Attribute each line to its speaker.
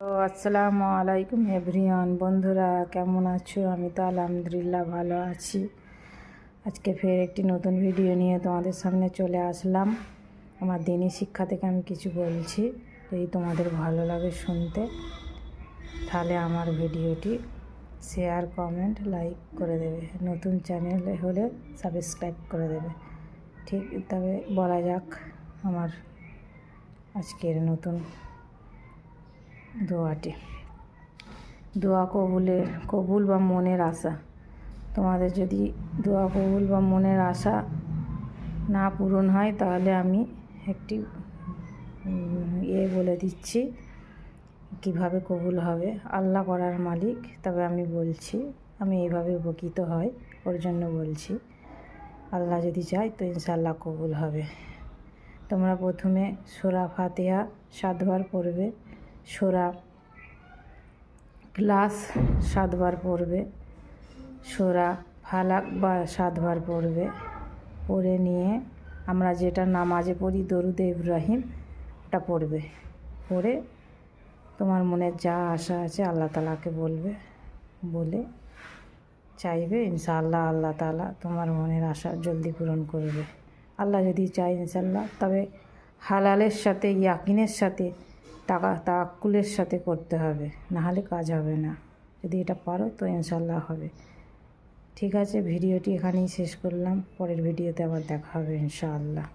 Speaker 1: তো আসসালামু আলাইকুম এভরিওয়ান, বন্ধুরা কেমন আছো? আমি তো আলহামদুলিল্লাহ ভালো আছি। আজকে ফের একটি নতুন ভিডিও নিয়ে তোমাদের সামনে চলে আসলাম। আমার দিনী শিক্ষা থেকে আমি কিছু বলছি, যদি তোমাদের ভালো লাগে শুনতে তাহলে আমার ভিডিওটি শেয়ার, কমেন্ট, লাইক করে দেবে। নতুন চ্যানেল হলে সাবস্ক্রাইব করে দেবে। ঠিক, তবে বলা যাক আমার আজকের নতুন দোয়াটি। দোয়া কবুল বা মনের আশা। তোমাদের যদি দোয়া কবুল বা মনের আশা না পূরণ হয় তাহলে আমি একটি বলে দিচ্ছি কিভাবে কবুল হবে। আল্লাহ করার মালিক, তবে আমি বলছি আমি এইভাবে উপকৃত হয়, ওর জন্য বলছি। আল্লাহ যদি চায় তো ইনশাআল্লাহ কবুল হবে। তোমরা প্রথমে সূরা ফাতিহা 7 বার পড়বে, সূরা ক্লাস 7 বার পড়বে, সূরা ফালাক 7 বার পড়বে। পড়ে নিয়ে আমরা যেটা নামাজে পড়ি দরুদে ইব্রাহিম, ওটা পড়বে। পড়ে তোমার মনে যা আশা আছে আল্লাহ তাআলাকে বলবে, বলে চাইবে ইনশাআল্লাহ আল্লাহ তাআলা তোমার মনের আশা জলদি পূরণ করবে। আল্লাহ যদি চায় ইনশাআল্লাহ। তবে হালালের সাথে, ইয়াকিনের সাথে, তাওয়াক্কুলের সাথে করতে হবে, নাহলে কাজ হবে না। যদি এটা পারো তো ইনশাআল্লাহ হবে। ঠিক আছে, ভিডিওটি এখানেই শেষ করলাম। পরের ভিডিওতে আবার দেখা হবে ইনশাআল্লাহ।